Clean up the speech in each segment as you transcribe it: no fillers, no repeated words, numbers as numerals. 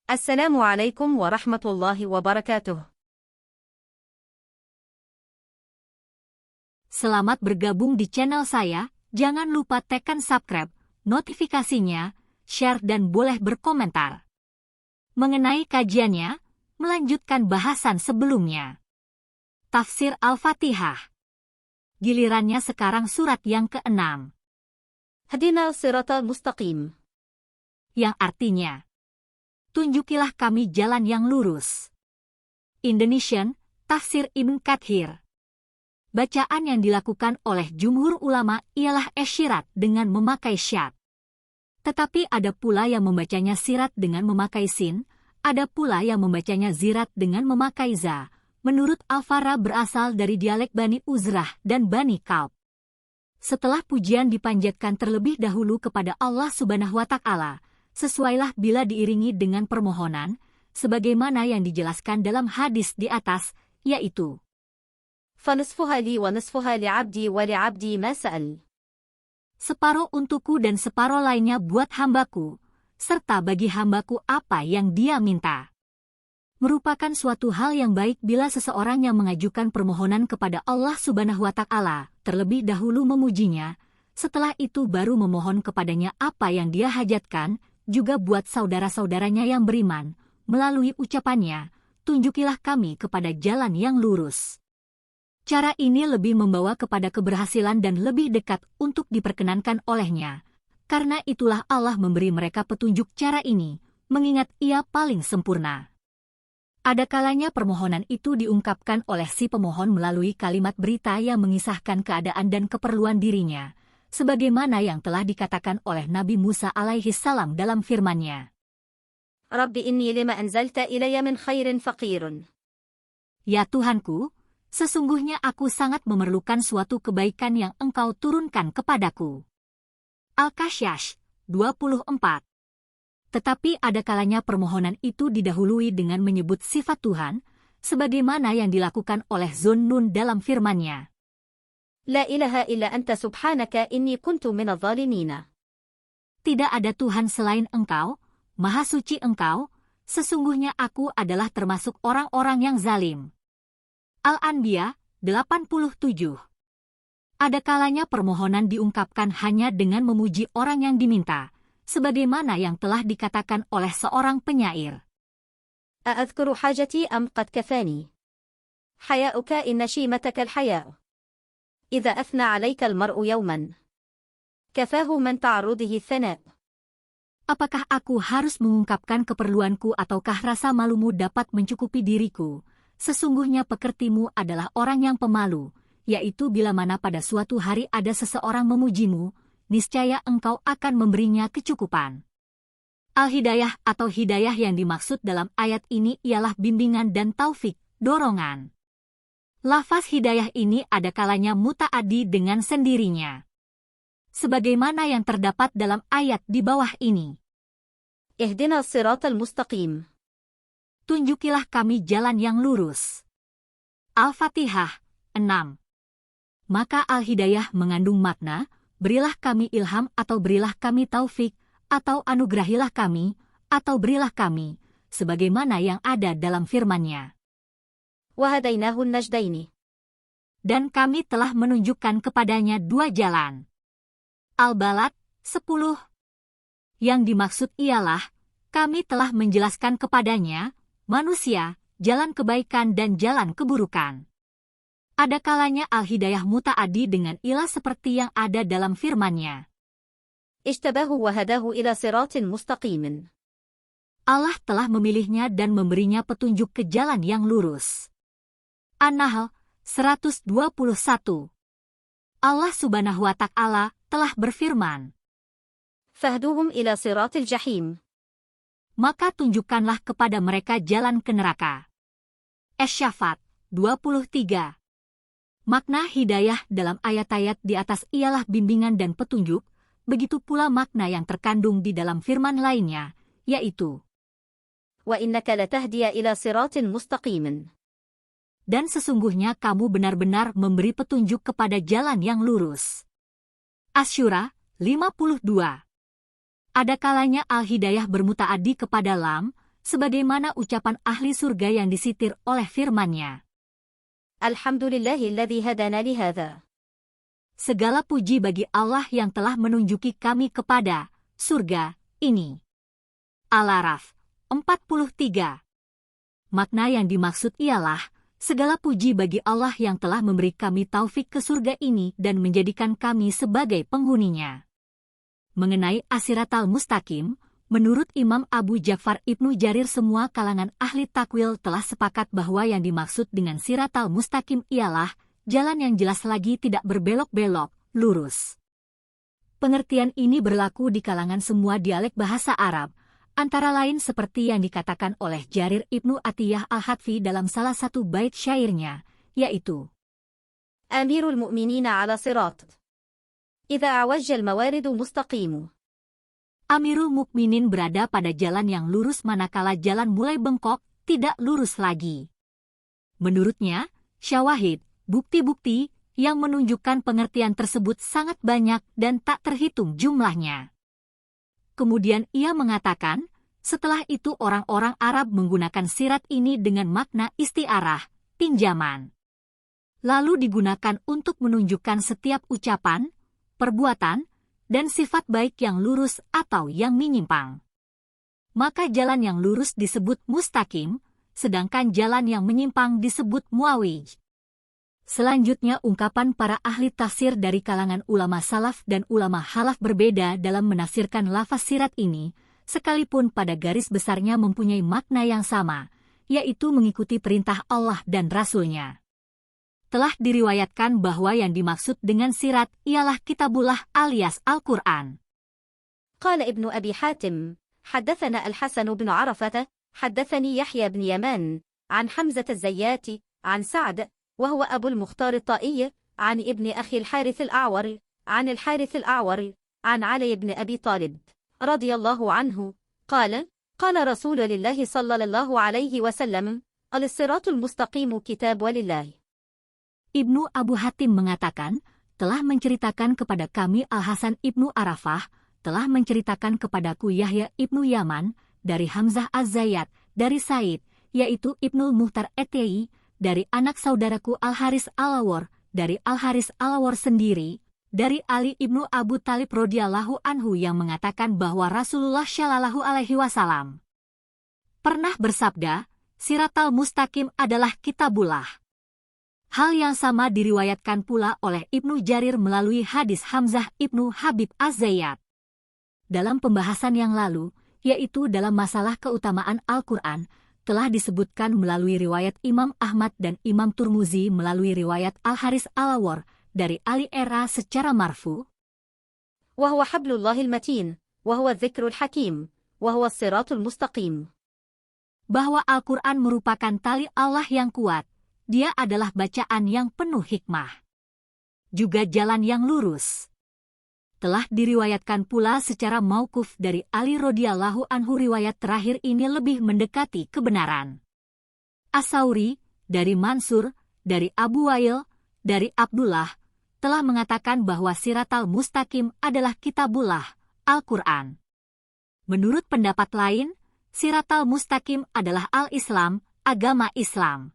Assalamualaikum warahmatullahi wabarakatuh. Selamat bergabung di channel saya. Jangan lupa tekan subscribe, notifikasinya, share dan boleh berkomentar. Mengenai kajiannya, melanjutkan bahasan sebelumnya. Tafsir Al-Fatihah. Gilirannya sekarang surat yang ke-6. Hadina siratal mustaqim. Yang artinya, tunjukilah kami jalan yang lurus. Indonesian, Tafsir Ibn Katsir. Bacaan yang dilakukan oleh jumhur ulama ialah esyirat dengan memakai syad. Tetapi ada pula yang membacanya sirat dengan memakai sin, ada pula yang membacanya zirat dengan memakai za. Menurut Al-Farra berasal dari dialek Bani Uzrah dan Bani Kalb. Setelah pujian dipanjatkan terlebih dahulu kepada Allah Subhanahu wa Ta'ala, sesuailah bila diiringi dengan permohonan, sebagaimana yang dijelaskan dalam hadis di atas, yaitu فَنِصْفُهَا لِي وَنِصْفُهَا لِعَبْدِي وَلِعَبْدِي مَا سَأَلَ. separuh untukku dan separuh lainnya buat hambaku, serta bagi hambaku apa yang dia minta. Merupakan suatu hal yang baik bila seseorang yang mengajukan permohonan kepada Allah Subhanahu wa Ta'ala, terlebih dahulu memujinya, setelah itu baru memohon kepadanya apa yang dia hajatkan, juga buat saudara-saudaranya yang beriman, melalui ucapannya, tunjukilah kami kepada jalan yang lurus. Cara ini lebih membawa kepada keberhasilan dan lebih dekat untuk diperkenankan olehnya. Karena itulah Allah memberi mereka petunjuk cara ini, mengingat ia paling sempurna. Ada kalanya permohonan itu diungkapkan oleh si pemohon melalui kalimat berita yang mengisahkan keadaan dan keperluan dirinya, sebagaimana yang telah dikatakan oleh Nabi Musa alaihi salam dalam firman-Nya. Rabbi inni lima anzalta ilayya min khairin faqirun. Ya Tuhanku, sesungguhnya aku sangat memerlukan suatu kebaikan yang Engkau turunkan kepadaku. Al-Kasyash 24. Tetapi ada kalanya permohonan itu didahului dengan menyebut sifat Tuhan, sebagaimana yang dilakukan oleh Zunnun dalam firman-Nya. La ilaha illa anta subhanaka inni kuntu minadh dhalimina. Tidak ada Tuhan selain Engkau, Maha Suci Engkau, sesungguhnya aku adalah termasuk orang-orang yang zalim. Al-Anbiya 87. Ada kalanya permohonan diungkapkan hanya dengan memuji orang yang diminta, sebagaimana yang telah dikatakan oleh seorang penyair. أأذكر حاجتي أم قد كفاني حياؤك إن شيمتك الحياء إذا أثنى عليك المرء يوما كفاه من تعرضه الثناء. Apakah aku harus mengungkapkan keperluanku ataukah rasa malumu dapat mencukupi diriku? Sesungguhnya pekertimu adalah orang yang pemalu, yaitu bila mana pada suatu hari ada seseorang memujimu, niscaya engkau akan memberinya kecukupan. Al-Hidayah atau hidayah yang dimaksud dalam ayat ini ialah bimbingan dan taufik, dorongan. Lafaz hidayah ini ada kalanya muta'addi dengan sendirinya. Sebagaimana yang terdapat dalam ayat di bawah ini. Ihdina siratal mustaqim. Tunjukilah kami jalan yang lurus. Al-Fatihah 6. Maka Al-Hidayah mengandung makna, berilah kami ilham atau berilah kami taufik, atau anugerahilah kami, atau berilah kami, sebagaimana yang ada dalam firman-Nya. Wahadainahu najdaini. Dan kami telah menunjukkan kepadanya dua jalan. Al-Balad 10. Yang dimaksud ialah, kami telah menjelaskan kepadanya, manusia, jalan kebaikan dan jalan keburukan. Ada kalanya Al-Hidayah muta'addi dengan ilah seperti yang ada dalam firman-Nya. Ijtabahu wa hadahu ila siratin mustaqimin. Allah telah memilihnya dan memberinya petunjuk ke jalan yang lurus. An-Nahl 121. Allah Subhanahu wa Ta'ala telah berfirman, Fahduhum ila siratil jahim. maka tunjukkanlah kepada mereka jalan ke neraka. Asy-Syafat 23. Makna hidayah dalam ayat-ayat di atas ialah bimbingan dan petunjuk, begitu pula makna yang terkandung di dalam firman lainnya, yaitu Wa innaka latahdiya ila siratin mustaqimin. dan sesungguhnya kamu benar-benar memberi petunjuk kepada jalan yang lurus. Asy-Syura 52. Ada kalanya al-hidayah bermutaaddi kepada lam, sebagaimana ucapan ahli surga yang disitir oleh firman-Nya. Alhamdulillahilladzi hadana lihadza. Segala puji bagi Allah yang telah menunjuki kami kepada surga ini. Al-A'raf 43. Makna yang dimaksud ialah, segala puji bagi Allah yang telah memberi kami taufik ke surga ini dan menjadikan kami sebagai penghuninya. Mengenai as-siratal mustaqim, menurut Imam Abu Ja'far Ibnu Jarir semua kalangan ahli takwil telah sepakat bahwa yang dimaksud dengan siratal mustaqim ialah jalan yang jelas lagi tidak berbelok-belok, lurus. Pengertian ini berlaku di kalangan semua dialek bahasa Arab, antara lain seperti yang dikatakan oleh Jarir Ibnu Atiyah Al-Hadfi dalam salah satu bait syairnya, yaitu Amirul mu'minina ala sirat. Idza awajja al-mawaridu mustaqimu. Amirul Mukminin berada pada jalan yang lurus manakala jalan mulai bengkok, tidak lurus lagi. Menurutnya, syawahid, bukti-bukti yang menunjukkan pengertian tersebut sangat banyak dan tak terhitung jumlahnya. Kemudian ia mengatakan, setelah itu orang-orang Arab menggunakan sirat ini dengan makna istiarah, pinjaman. Lalu digunakan untuk menunjukkan setiap ucapan, perbuatan, dan sifat baik yang lurus atau yang menyimpang. Maka jalan yang lurus disebut mustaqim, sedangkan jalan yang menyimpang disebut muawij. Selanjutnya ungkapan para ahli tafsir dari kalangan ulama salaf dan ulama khalaf berbeda dalam menafsirkan lafaz sirat ini, sekalipun pada garis besarnya mempunyai makna yang sama, yaitu mengikuti perintah Allah dan Rasul-Nya. Telah diriwayatkan bahwa yang dimaksud dengan sirat ialah kitabullah alias Al-Quran. Qala Ibnu Abi Hatim, haddathana Al-Hasan bin Arafah, haddathani Yahya bin Yaman, an Hamzah az-Zayyati, an Sa'd, وهو أبو المختار الطائي، عن ابن أخي الحارث الأعور، عن الحارث الأعور، عن علي بن أبي طالب، رضي الله عنه، قال رسول الله صلى الله عليه وسلم: الصراط المستقيم كتاب ولله. Ibnu Abu Hatim mengatakan, telah menceritakan kepada kami Al-Hasan Ibnu Arafah, telah menceritakan kepadaku Yahya Ibnu Yaman, dari Hamzah Az-Zayyat, dari Said, yaitu Ibnul Muhtar Etei, dari anak saudaraku Al-Haris Al-Awar, dari Al-Haris Al-Awar sendiri, dari Ali Ibnu Abu Talib radhiyallahu anhu yang mengatakan bahwa Rasulullah Shallallahu alaihi wasallam pernah bersabda, Siratal Mustaqim adalah kitabullah. Hal yang sama diriwayatkan pula oleh Ibnu Jarir melalui hadis Hamzah Ibnu Habib Az-Zayyat. Dalam pembahasan yang lalu, yaitu dalam masalah keutamaan Al-Quran, telah disebutkan melalui riwayat Imam Ahmad dan Imam Turmuzi melalui riwayat Al-Haris Al-Awar dari Ali Era secara marfu. وهو حبل الله المتين وهو الذكر الحكيم وهو الصراط المستقيم. Bahwa Al-Quran merupakan tali Allah yang kuat, dia adalah bacaan yang penuh hikmah. Juga jalan yang lurus. Telah diriwayatkan pula secara mauquf dari Ali radhiyallahu anhu. Riwayat terakhir ini lebih mendekati kebenaran. As-Sauri, dari Mansur, dari Abu Wail, dari Abdullah, telah mengatakan bahwa Siratal Mustaqim adalah kitabullah, Al-Quran. Menurut pendapat lain, Siratal Mustaqim adalah Al-Islam, agama Islam.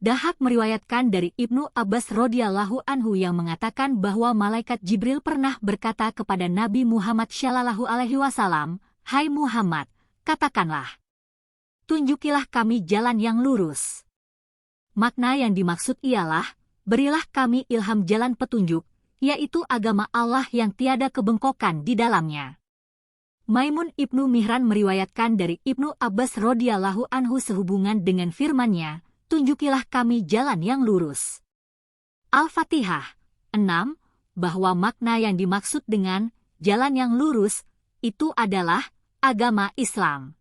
Dahak meriwayatkan dari Ibnu Abbas radhiyallahu anhu yang mengatakan bahwa malaikat Jibril pernah berkata kepada Nabi Muhammad Shallallahu alaihi wasallam, "Hai Muhammad, katakanlah, tunjukilah kami jalan yang lurus." Makna yang dimaksud ialah, berilah kami ilham jalan petunjuk, yaitu agama Allah yang tiada kebengkokan di dalamnya. Maimun Ibnu Mihran meriwayatkan dari Ibnu Abbas radhiyallahu anhu sehubungan dengan firman-Nya, tunjukilah kami jalan yang lurus. Al-Fatihah 6, bahwa makna yang dimaksud dengan jalan yang lurus itu adalah agama Islam.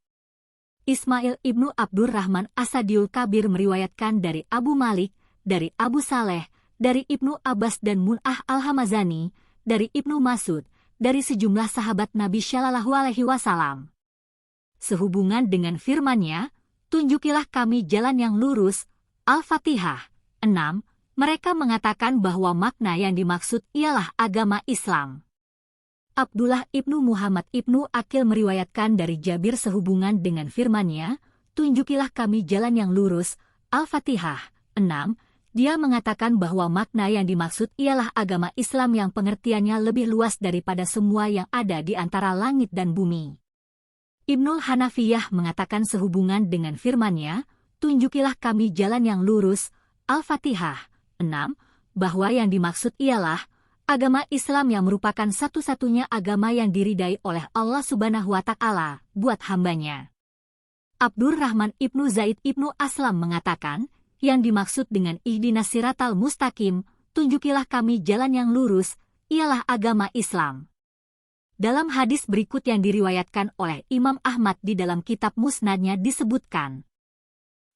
Ismail Ibnu Abdurrahman Asadiul Kabir meriwayatkan dari Abu Malik, dari Abu Saleh, dari Ibnu Abbas dan Mun'ah Al-Hamazani, dari Ibnu Mas'ud, dari sejumlah sahabat Nabi Shallallahu alaihi wasallam. Sehubungan dengan firman-Nya, tunjukilah kami jalan yang lurus, Al-Fatihah 6, mereka mengatakan bahwa makna yang dimaksud ialah agama Islam. Abdullah ibnu Muhammad ibnu Aqil meriwayatkan dari Jabir sehubungan dengan firman-Nya, tunjukilah kami jalan yang lurus, Al-Fatihah 6. Dia mengatakan bahwa makna yang dimaksud ialah agama Islam yang pengertiannya lebih luas daripada semua yang ada di antara langit dan bumi. Ibnul Hanafiyah mengatakan sehubungan dengan firman-Nya, tunjukilah kami jalan yang lurus, Al-Fatihah 6, bahwa yang dimaksud ialah agama Islam yang merupakan satu-satunya agama yang diridai oleh Allah Subhanahu wa Ta'ala buat hambanya. Abdurrahman ibnu Zaid ibnu Aslam mengatakan, yang dimaksud dengan ihdinas siratal mustaqim, tunjukilah kami jalan yang lurus, ialah agama Islam. Dalam hadis berikut yang diriwayatkan oleh Imam Ahmad di dalam kitab Musnadnya disebutkan,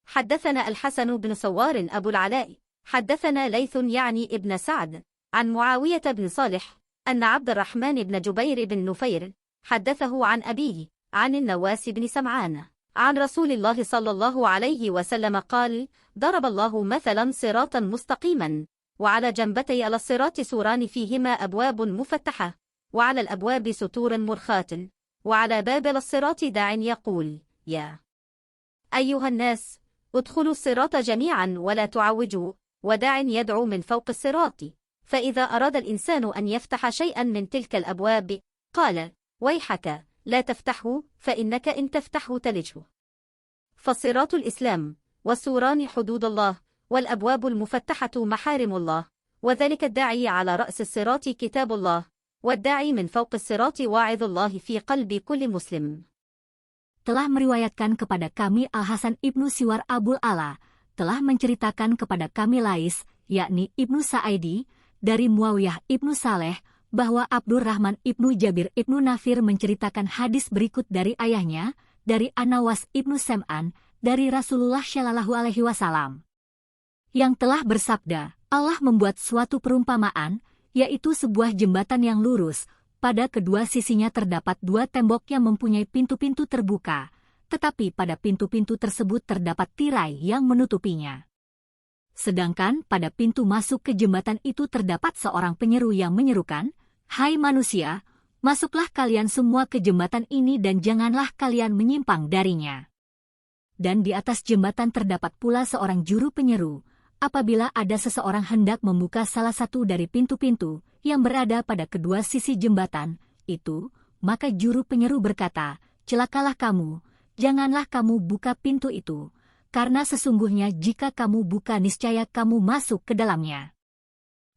حدثنا الحسن بن سوار أبو العلاء حدثنا ليث يعني ابن سعد عن معاوية بن صالح أن عبد الرحمن بن جبير بن نفير حدثه عن أبيه عن النواس بن سمعان عن رسول الله صلى الله عليه وسلم قال: ضرب الله مثلا صراطا مستقيما وعلى جنبتي على الصراط سوران فيهما أبواب مفتحة وعلى الأبواب ستور مرخاة وعلى باب الصراط داع يقول: يا أيها الناس ادخلوا الصراط جميعا ولا تعوجوا، وداع يدعو من فوق الصراط، فإذا أراد الإنسان أن يفتح شيئا من تلك الأبواب قال: ويحك لا تفتحه، فإنك إن تفتحه تلجه. فالصراط الإسلام، والسوران حدود الله، والأبواب المفتحة محارم الله، وذلك الداعي على رأس الصراط كتاب الله، والداعي من فوق الصراط واعظ الله في قلب كل مسلم. Telah meriwayatkan kepada kami Al-Hasan ibnu Siwar Abul Ala, telah menceritakan kepada kami Lais, yakni ibnu Sa'idi, dari Muawiyah ibnu Saleh, bahwa Abdurrahman ibnu Jabir ibnu Nafir menceritakan hadis berikut dari ayahnya, dari An-Nawas ibnu Sam'an, dari Rasulullah Shallallahu Alaihi Wasallam, yang telah bersabda, Allah membuat suatu perumpamaan, yaitu sebuah jembatan yang lurus, pada kedua sisinya terdapat dua tembok yang mempunyai pintu-pintu terbuka, tetapi pada pintu-pintu tersebut terdapat tirai yang menutupinya. Sedangkan pada pintu masuk ke jembatan itu terdapat seorang penyeru yang menyerukan, "Hai manusia, masuklah kalian semua ke jembatan ini dan janganlah kalian menyimpang darinya." Dan di atas jembatan terdapat pula seorang juru penyeru, apabila ada seseorang hendak membuka salah satu dari pintu-pintu yang berada pada kedua sisi jembatan itu, maka juru penyeru berkata, "Celakalah kamu, janganlah kamu buka pintu itu, karena sesungguhnya jika kamu buka niscaya kamu masuk ke dalamnya."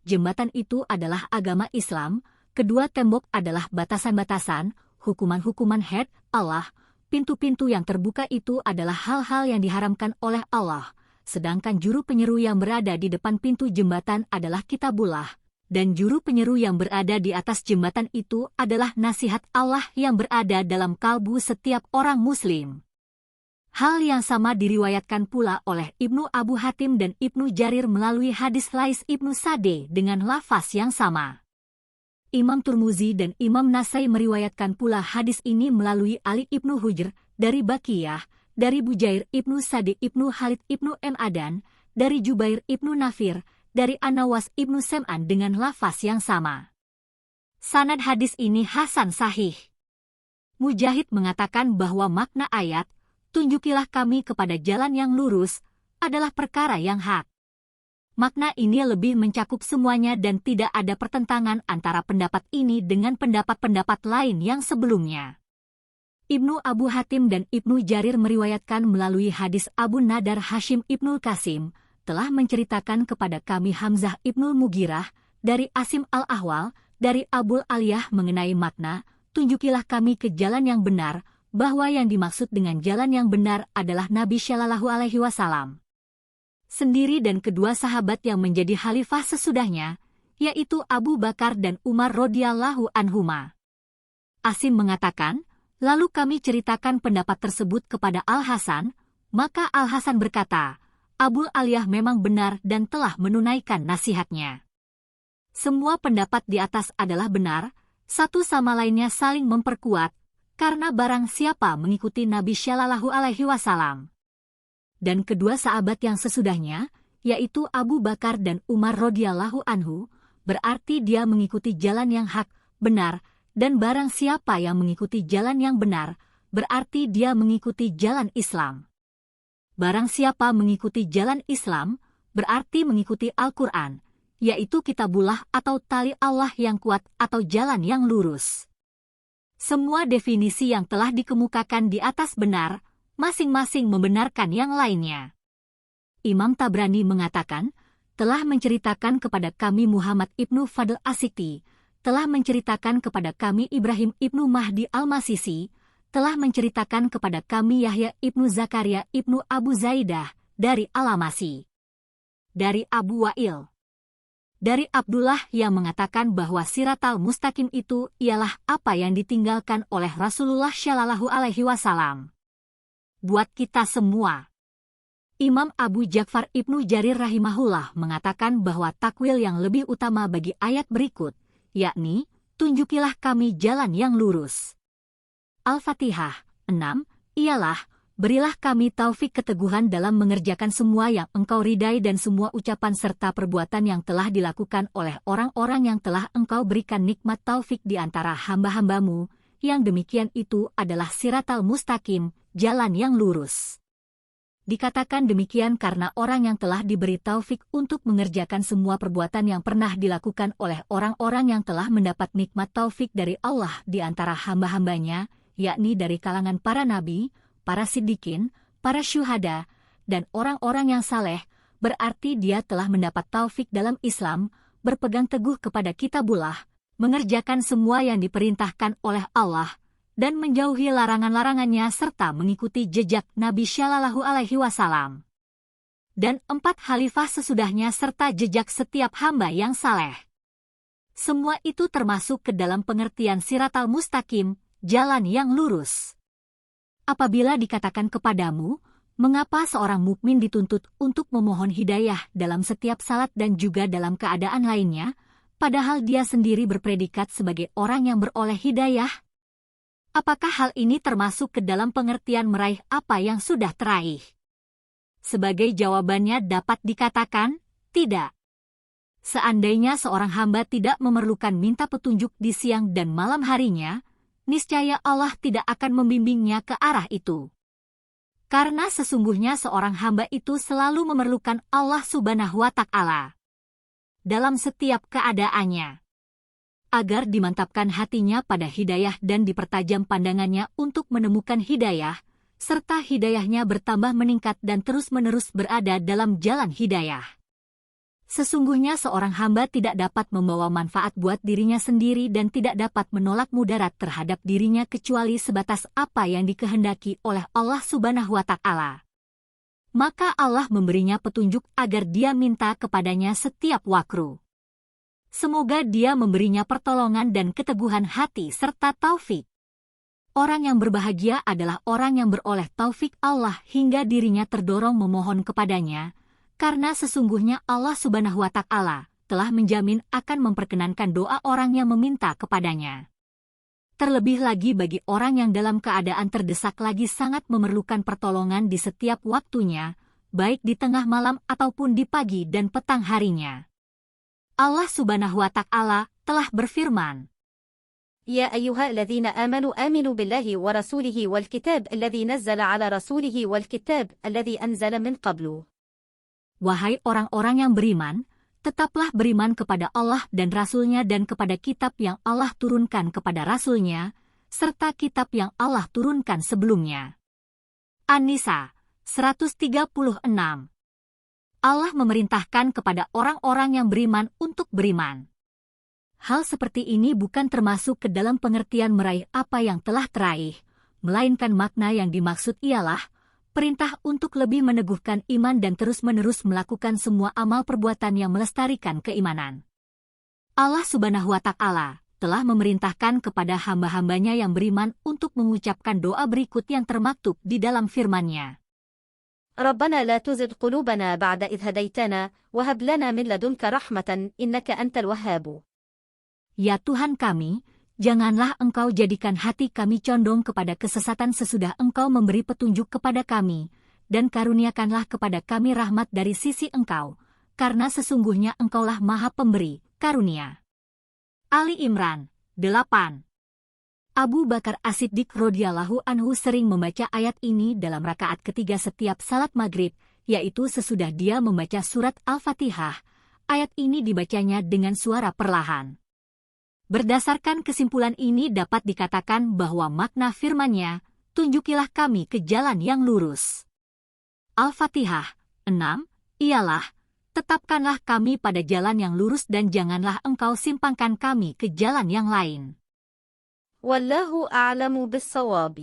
Jembatan itu adalah agama Islam, kedua tembok adalah batasan-batasan, hukuman-hukuman had Allah, pintu-pintu yang terbuka itu adalah hal-hal yang diharamkan oleh Allah, sedangkan juru penyeru yang berada di depan pintu jembatan adalah kitabullah, dan juru penyeru yang berada di atas jembatan itu adalah nasihat Allah yang berada dalam kalbu setiap orang muslim. Hal yang sama diriwayatkan pula oleh Ibnu Abu Hatim dan Ibnu Jarir melalui hadis Lais Ibnu Sa'd dengan lafaz yang sama. Imam Turmuzi dan Imam Nasai meriwayatkan pula hadis ini melalui Ali Ibnu Hujr, dari Bakiyah, dari Bujair Ibnu Sa'd Ibnu Khalid Ibnu Adan, dari Jubair Ibnu Nafir, dari An-Nawas Ibnu Sam'an dengan lafaz yang sama. Sanad hadis ini hasan sahih. Mujahid mengatakan bahwa makna ayat, "Tunjukilah kami kepada jalan yang lurus," adalah perkara yang hak. Makna ini lebih mencakup semuanya dan tidak ada pertentangan antara pendapat ini dengan pendapat-pendapat lain yang sebelumnya. Ibnu Abu Hatim dan Ibnu Jarir meriwayatkan melalui hadis Abu Nadar Hashim Ibnul Qasim, telah menceritakan kepada kami Hamzah Ibnul Mughirah, dari Asim Al-Ahwal, dari Abul Aliyah mengenai makna, "Tunjukilah kami ke jalan yang benar," bahwa yang dimaksud dengan jalan yang benar adalah Nabi Shallallahu Alaihi Wasallam sendiri dan kedua sahabat yang menjadi khalifah sesudahnya, yaitu Abu Bakar dan Umar radhiyallahu anhuma. Asim mengatakan, lalu kami ceritakan pendapat tersebut kepada Al-Hasan, maka Al-Hasan berkata, Abul Aliyah memang benar dan telah menunaikan nasihatnya. Semua pendapat di atas adalah benar, satu sama lainnya saling memperkuat, karena barang siapa mengikuti Nabi Shallallahu Alaihi Wasallam dan kedua sahabat yang sesudahnya, yaitu Abu Bakar dan Umar radhiyallahu anhu, berarti dia mengikuti jalan yang hak, benar, Dan barang siapa yang mengikuti jalan yang benar, berarti dia mengikuti jalan Islam. Barang siapa mengikuti jalan Islam, berarti mengikuti Al-Quran, yaitu kitabullah atau tali Allah yang kuat atau jalan yang lurus. Semua definisi yang telah dikemukakan di atas benar, masing-masing membenarkan yang lainnya. Imam Tabrani mengatakan, telah menceritakan kepada kami Muhammad ibnu Fadl As-Sikti, telah menceritakan kepada kami Ibrahim ibnu Mahdi Al-Masisi, telah menceritakan kepada kami Yahya ibnu Zakaria ibnu Abu Zaidah, dari Al-Amasi. Dari Abu Wa'il. Dari Abdullah yang mengatakan bahwa Siratal Mustaqim itu ialah apa yang ditinggalkan oleh Rasulullah Shallallahu Alaihi Wasallam. Buat kita semua. Imam Abu Ja'far Ibnu Jarir rahimahullah mengatakan bahwa takwil yang lebih utama bagi ayat berikut, yakni, tunjukilah kami jalan yang lurus. Al-Fatihah 6, ialah, berilah kami taufik keteguhan dalam mengerjakan semua yang Engkau ridai dan semua ucapan serta perbuatan yang telah dilakukan oleh orang-orang yang telah Engkau berikan nikmat taufik di antara hamba-hambamu, yang demikian itu adalah Siratal Mustaqim, jalan yang lurus. Dikatakan demikian karena orang yang telah diberi taufik untuk mengerjakan semua perbuatan yang pernah dilakukan oleh orang-orang yang telah mendapat nikmat taufik dari Allah di antara hamba-hambanya, yakni dari kalangan para nabi, para siddiqin, para syuhada, dan orang-orang yang saleh, berarti dia telah mendapat taufik dalam Islam, berpegang teguh kepada kitabullah, mengerjakan semua yang diperintahkan oleh Allah, dan menjauhi larangan-larangannya serta mengikuti jejak Nabi Shallallahu Alaihi Wasallam. Dan 4 khalifah sesudahnya serta jejak setiap hamba yang saleh. Semua itu termasuk ke dalam pengertian Siratal Mustaqim, jalan yang lurus. Apabila dikatakan kepadamu, mengapa seorang mukmin dituntut untuk memohon hidayah dalam setiap salat dan juga dalam keadaan lainnya, padahal dia sendiri berpredikat sebagai orang yang beroleh hidayah? Apakah hal ini termasuk ke dalam pengertian meraih apa yang sudah teraih? Sebagai jawabannya dapat dikatakan, tidak. Seandainya seorang hamba tidak memerlukan minta petunjuk di siang dan malam harinya, niscaya Allah tidak akan membimbingnya ke arah itu. Karena sesungguhnya seorang hamba itu selalu memerlukan Allah Subhanahu wa Ta'ala dalam setiap keadaannya, agar dimantapkan hatinya pada hidayah dan dipertajam pandangannya untuk menemukan hidayah, serta hidayahnya bertambah meningkat dan terus-menerus berada dalam jalan hidayah. Sesungguhnya seorang hamba tidak dapat membawa manfaat buat dirinya sendiri dan tidak dapat menolak mudarat terhadap dirinya kecuali sebatas apa yang dikehendaki oleh Allah Subhanahu wa Ta'ala. Maka Allah memberinya petunjuk agar dia minta kepadanya setiap waktu. Semoga dia memberinya pertolongan dan keteguhan hati serta taufik. Orang yang berbahagia adalah orang yang beroleh taufik Allah hingga dirinya terdorong memohon kepadanya, karena sesungguhnya Allah Subhanahu wa Ta'ala telah menjamin akan memperkenankan doa orang yang meminta kepadanya. Terlebih lagi bagi orang yang dalam keadaan terdesak lagi sangat memerlukan pertolongan di setiap waktunya, baik di tengah malam ataupun di pagi dan petang harinya. Allah Subhanahu wa Ta'ala telah berfirman, يا أيها الذين آمنوا آمنوا بالله ورسوله والكتاب الذي نزل على رسوله والكتاب الذي أنزل من قبل. Wahai orang-orang yang beriman, tetaplah beriman kepada Allah dan Rasul-Nya dan kepada kitab yang Allah turunkan kepada Rasul-Nya, serta kitab yang Allah turunkan sebelumnya. An-Nisa 136. Allah memerintahkan kepada orang-orang yang beriman untuk beriman. Hal seperti ini bukan termasuk ke dalam pengertian meraih apa yang telah teraih, melainkan makna yang dimaksud ialah perintah untuk lebih meneguhkan iman dan terus-menerus melakukan semua amal perbuatan yang melestarikan keimanan. Allah Subhanahu wa Ta'ala telah memerintahkan kepada hamba-hambanya yang beriman untuk mengucapkan doa berikut yang termaktub di dalam firman-Nya. ربنا لا تزغ قلوبنا بعد إذ هديتنا وهب لنا من لدنك رحمة إنك أنت الوهاب. Ya Tuhan kami, janganlah Engkau jadikan hati kami condong kepada kesesatan sesudah Engkau memberi petunjuk kepada kami, dan karuniakanlah kepada kami rahmat dari sisi Engkau, karena sesungguhnya Engkaulah Maha Pemberi karunia. Ali Imran 8. Abu Bakar As-Siddiq radhiyallahu anhu sering membaca ayat ini dalam rakaat ketiga setiap salat maghrib, yaitu sesudah dia membaca surat Al-Fatihah. Ayat ini dibacanya dengan suara perlahan. Berdasarkan kesimpulan ini dapat dikatakan bahwa makna firman-Nya, tunjukilah kami ke jalan yang lurus. Al-Fatihah 6, ialah, tetapkanlah kami pada jalan yang lurus dan janganlah engkau simpangkan kami ke jalan yang lain. Wallahu a'lamu bis-shawab.